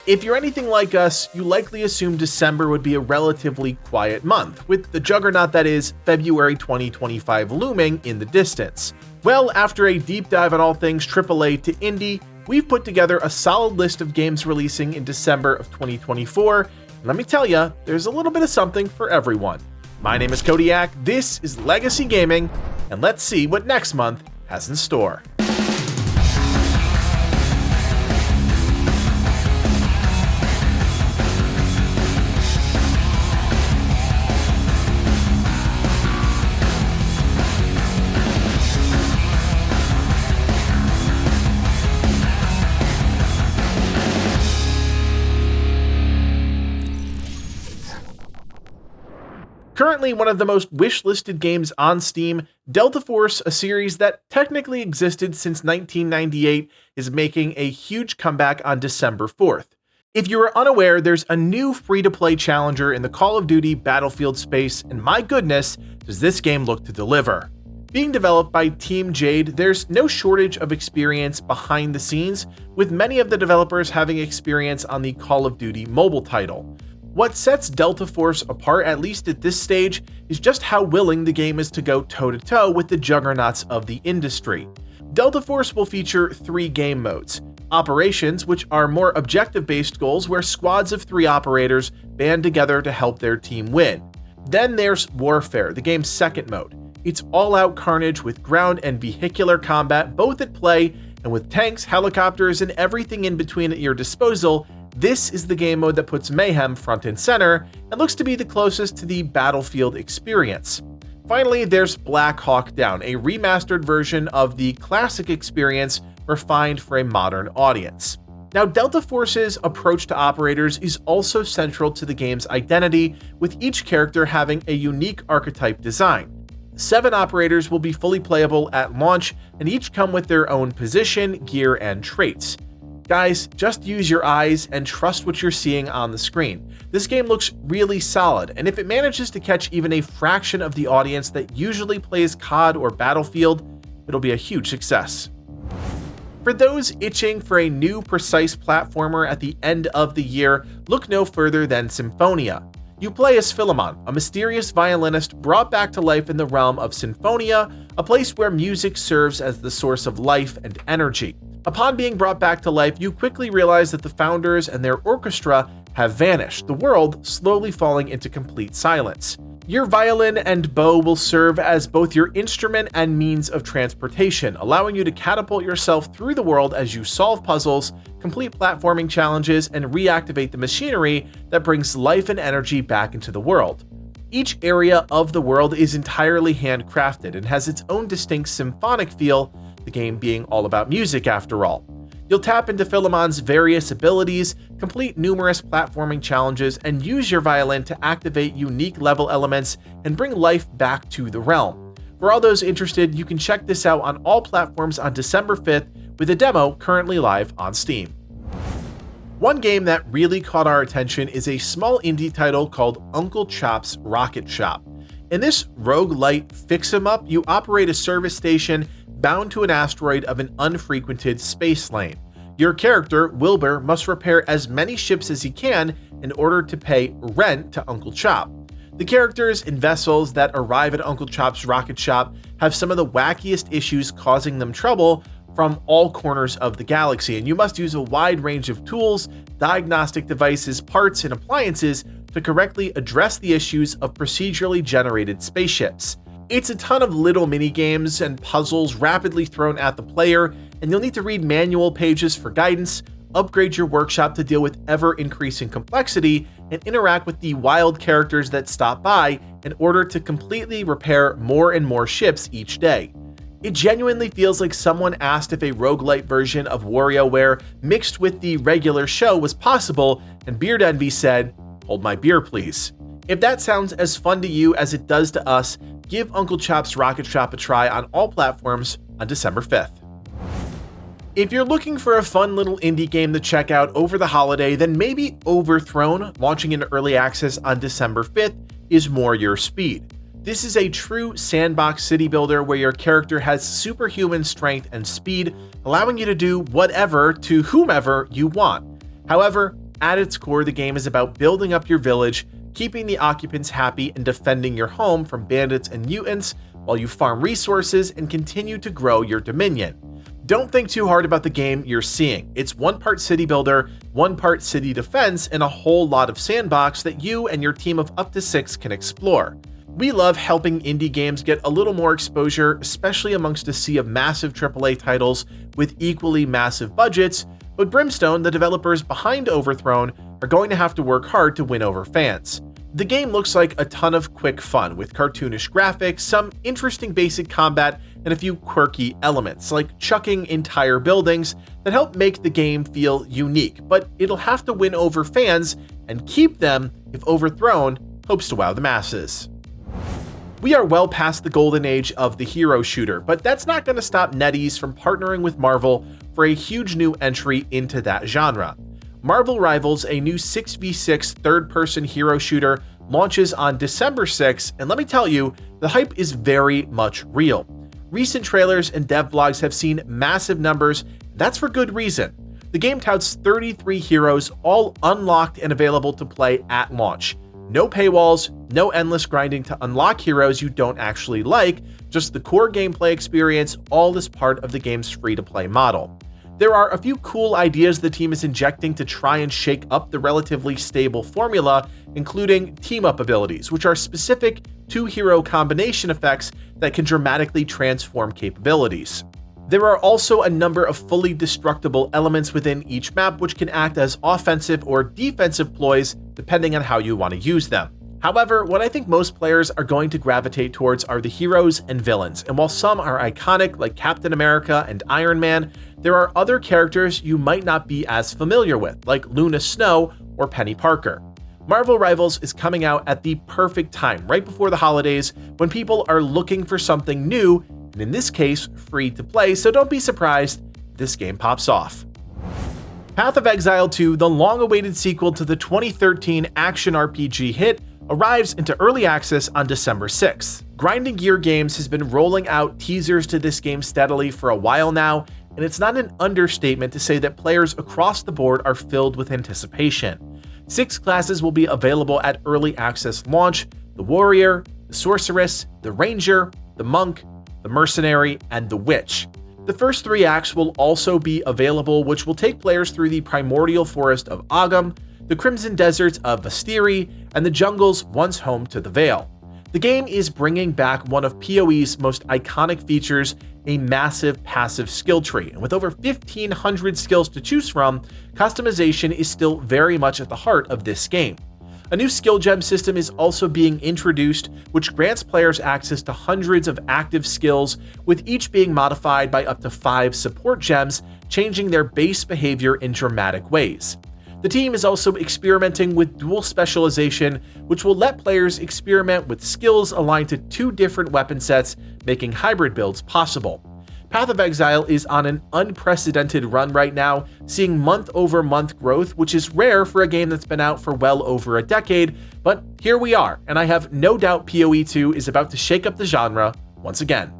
If you're anything like us, you likely assumed December would be a relatively quiet month, with the juggernaut that is February 2025 looming in the distance. Well, after a deep dive on all things AAA to indie, we've put together a solid list of games releasing in December of 2024, and let me tell you, there's a little bit of something for everyone. My name is Kodiak, this is Legacy Gaming, and let's see what next month has in store. Currently one of the most wish-listed games on Steam, Delta Force, a series that technically existed since 1998, is making a huge comeback on December 4th. If you are unaware, there's a new free-to-play challenger in the Call of Duty Battlefield space, and my goodness, does this game look to deliver. Being developed by Team Jade, there's no shortage of experience behind the scenes, with many of the developers having experience on the Call of Duty mobile title. What sets Delta Force apart, at least at this stage, is just how willing the game is to go toe-to-toe with the juggernauts of the industry. Delta Force will feature 3 game modes. Operations, which are more objective-based goals where squads of 3 operators band together to help their team win. Then there's Warfare, the game's second mode. It's all-out carnage with ground and vehicular combat both at play, and with tanks, helicopters, and everything in between at your disposal. This is the game mode that puts mayhem front and center and looks to be the closest to the Battlefield experience. Finally, there's Black Hawk Down, a remastered version of the classic experience refined for a modern audience. Now, Delta Force's approach to operators is also central to the game's identity, with each character having a unique archetype design. 7 operators will be fully playable at launch, and each come with their own position, gear, and traits. Guys, just use your eyes and trust what you're seeing on the screen. This game looks really solid, and if it manages to catch even a fraction of the audience that usually plays COD or Battlefield, it'll be a huge success. For those itching for a new precise platformer at the end of the year, look no further than Symphonia. You play as Philemon, a mysterious violinist brought back to life in the realm of Symphonia, a place where music serves as the source of life and energy. Upon being brought back to life, you quickly realize that the founders and their orchestra have vanished, the world slowly falling into complete silence. Your violin and bow will serve as both your instrument and means of transportation, allowing you to catapult yourself through the world as you solve puzzles, complete platforming challenges, and reactivate the machinery that brings life and energy back into the world. Each area of the world is entirely handcrafted and has its own distinct symphonic feel, the game being all about music after all. You'll tap into Philemon's various abilities, complete numerous platforming challenges, and use your violin to activate unique level elements and bring life back to the realm. For all those interested, you can check this out on all platforms on December 5th, with a demo currently live on Steam. One game that really caught our attention is a small indie title called Uncle Chop's Rocket Shop. In this roguelite fix-em-up, you operate a service station bound to an asteroid of an unfrequented space lane. Your character, Wilbur, must repair as many ships as he can in order to pay rent to Uncle Chop. The characters and vessels that arrive at Uncle Chop's Rocket Shop have some of the wackiest issues causing them trouble from all corners of the galaxy, and you must use a wide range of tools, diagnostic devices, parts, and appliances to correctly address the issues of procedurally generated spaceships. It's a ton of little mini-games and puzzles rapidly thrown at the player, and you'll need to read manual pages for guidance, upgrade your workshop to deal with ever-increasing complexity, and interact with the wild characters that stop by in order to completely repair more and more ships each day. It genuinely feels like someone asked if a roguelite version of WarioWare mixed with the regular show was possible, and Beard Envy said, "Hold my beer, please." If that sounds as fun to you as it does to us, give Uncle Chop's Rocket Shop a try on all platforms on December 5th. If you're looking for a fun little indie game to check out over the holiday, then maybe Overthrown, launching in early access on December 5th, is more your speed. This is a true sandbox city builder where your character has superhuman strength and speed, allowing you to do whatever to whomever you want. However, At its core, the game is about building up your village, keeping the occupants happy, and defending your home from bandits and mutants while you farm resources and continue to grow your dominion. Don't think too hard about the game you're seeing. It's one part city builder, one part city defense, and a whole lot of sandbox that you and your team of up to 6 can explore. We love helping indie games get a little more exposure, especially amongst a sea of massive AAA titles with equally massive budgets, but Brimstone, the developers behind Overthrown, are going to have to work hard to win over fans. The game looks like a ton of quick fun with cartoonish graphics, some interesting basic combat, and a few quirky elements, like chucking entire buildings that help make the game feel unique, but it'll have to win over fans and keep them if Overthrown hopes to wow the masses. We are well past the golden age of the hero shooter, but that's not going to stop NetEase from partnering with Marvel for a huge new entry into that genre. Marvel Rivals, a new 6v6 third-person hero shooter, launches on December 6th, and let me tell you, the hype is very much real. Recent trailers and dev vlogs have seen massive numbers, and that's for good reason. The game touts 33 heroes, all unlocked and available to play at launch. No paywalls, no endless grinding to unlock heroes you don't actually like, just the core gameplay experience, all as part of the game's free-to-play model. There are a few cool ideas the team is injecting to try and shake up the relatively stable formula, including team-up abilities, which are specific to hero combination effects that can dramatically transform capabilities. There are also a number of fully destructible elements within each map which can act as offensive or defensive ploys depending on how you want to use them. However, what I think most players are going to gravitate towards are the heroes and villains, and while some are iconic like Captain America and Iron Man, there are other characters you might not be as familiar with, like Luna Snow or Penny Parker. Marvel Rivals is coming out at the perfect time, right before the holidays, when people are looking for something new, and in this case, free to play, so don't be surprised if this game pops off. Path of Exile 2, the long-awaited sequel to the 2013 action RPG hit, arrives into early access on December 6th. Grinding Gear Games has been rolling out teasers to this game steadily for a while now, and it's not an understatement to say that players across the board are filled with anticipation. 6 classes will be available at early access launch: the Warrior, the Sorceress, the Ranger, the Monk, the Mercenary, and the Witch. The first 3 acts will also be available, which will take players through the primordial forest of Agam, the Crimson Deserts of Vastiri, and the jungles once home to the Vale. The game is bringing back one of PoE's most iconic features, a massive passive skill tree, and with over 1,500 skills to choose from, customization is still very much at the heart of this game. A new skill gem system is also being introduced, which grants players access to hundreds of active skills, with each being modified by up to 5 support gems, changing their base behavior in dramatic ways. The team is also experimenting with dual specialization, which will let players experiment with skills aligned to 2 different weapon sets, making hybrid builds possible. Path of Exile is on an unprecedented run right now, seeing month-over-month growth, which is rare for a game that's been out for well over a decade, but here we are, and I have no doubt PoE 2 is about to shake up the genre once again.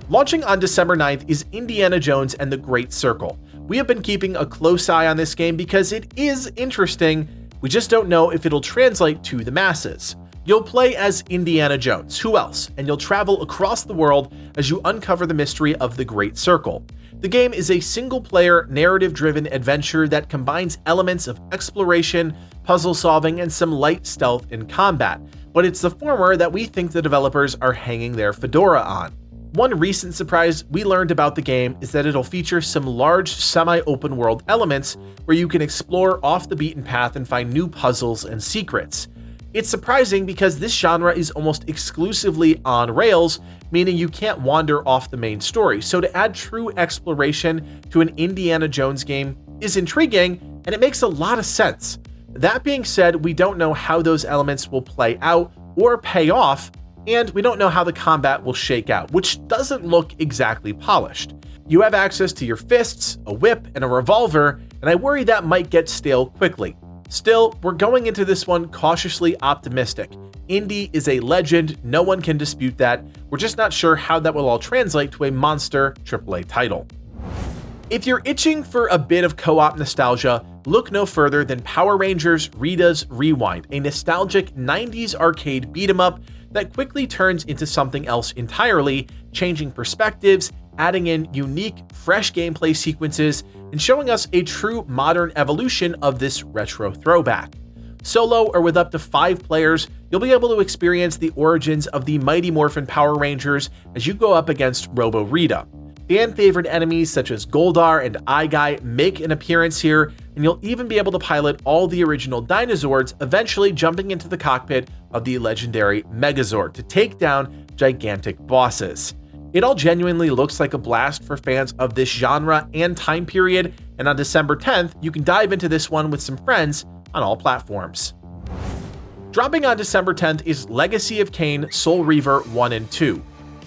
Launching on December 9th is Indiana Jones and the Great Circle. We have been keeping a close eye on this game because it is interesting, we just don't know if it'll translate to the masses. You'll play as Indiana Jones, who else? And you'll travel across the world as you uncover the mystery of the Great Circle. The game is a single-player, narrative-driven adventure that combines elements of exploration, puzzle solving, and some light stealth in combat, but it's the former that we think the developers are hanging their fedora on. One recent surprise we learned about the game is that it'll feature some large semi-open world elements where you can explore off the beaten path and find new puzzles and secrets. It's surprising because this genre is almost exclusively on rails, meaning you can't wander off the main story, so to add true exploration to an Indiana Jones game is intriguing, and it makes a lot of sense. That being said, we don't know how those elements will play out or pay off, and we don't know how the combat will shake out, which doesn't look exactly polished. You have access to your fists, a whip, and a revolver, and I worry that might get stale quickly. Still, we're going into this one cautiously optimistic. Indy is a legend, no one can dispute that. We're just not sure how that will all translate to a monster AAA title. If you're itching for a bit of co-op nostalgia, look no further than Power Rangers Rita's Rewind, a nostalgic 90s arcade beat-em-up that quickly turns into something else entirely, changing perspectives, adding in unique, fresh gameplay sequences, and showing us a true modern evolution of this retro throwback. Solo or with up to 5 players, you'll be able to experience the origins of the mighty Morphin Power Rangers as you go up against Robo Rita. Fan-favorite enemies such as Goldar and Guy make an appearance here, and you'll even be able to pilot all the original dinosaurs, eventually jumping into the cockpit of the legendary Megazord to take down gigantic bosses. It all genuinely looks like a blast for fans of this genre and time period, and on December 10th, you can dive into this one with some friends on all platforms. Dropping on December 10th is Legacy of Kain Soul Reaver 1 and 2.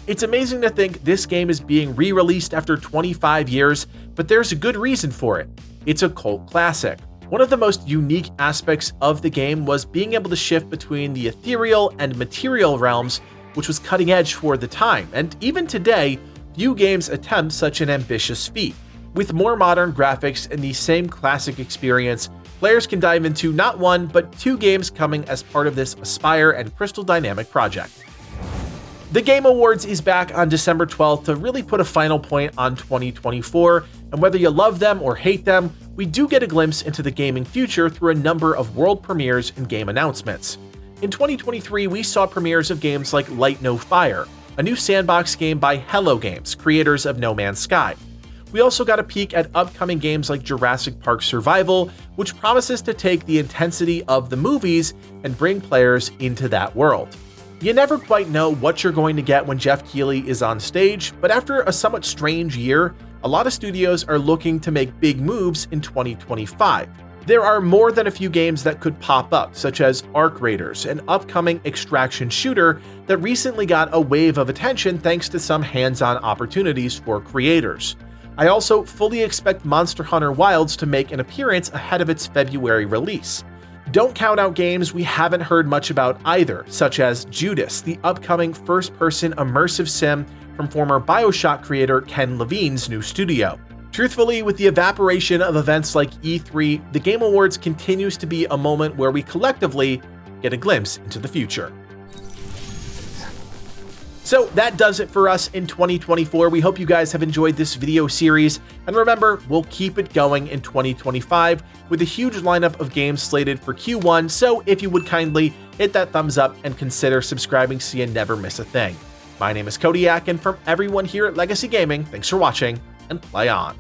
It's amazing to think this game is being re-released after 25 years, but there's a good reason for it. It's a cult classic. One of the most unique aspects of the game was being able to shift between the ethereal and material realms, which was cutting edge for the time, and even today, few games attempt such an ambitious feat. With more modern graphics and the same classic experience, players can dive into not one, but 2 games coming as part of this Aspire and Crystal Dynamic project. The Game Awards is back on December 12th to really put a final point on 2024, and whether you love them or hate them, we do get a glimpse into the gaming future through a number of world premieres and game announcements. In 2023, we saw premieres of games like Light No Fire, a new sandbox game by Hello Games, creators of No Man's Sky. We also got a peek at upcoming games like Jurassic Park Survival, which promises to take the intensity of the movies and bring players into that world. You never quite know what you're going to get when Jeff Keighley is on stage, but after a somewhat strange year, a lot of studios are looking to make big moves in 2025. There are more than a few games that could pop up, such as Arc Raiders, an upcoming extraction shooter that recently got a wave of attention thanks to some hands-on opportunities for creators. I also fully expect Monster Hunter Wilds to make an appearance ahead of its February release. Don't count out games we haven't heard much about either, such as Judas, the upcoming first-person immersive sim from former BioShock creator Ken Levine's new studio. Truthfully, with the evaporation of events like E3, the Game Awards continues to be a moment where we collectively get a glimpse into the future. So that does it for us in 2024. We hope you guys have enjoyed this video series, and remember, we'll keep it going in 2025 with a huge lineup of games slated for Q1, so if you would kindly hit that thumbs up and consider subscribing so you never miss a thing. My name is Kodiak, and from everyone here at Legacy Gaming, thanks for watching, and play on.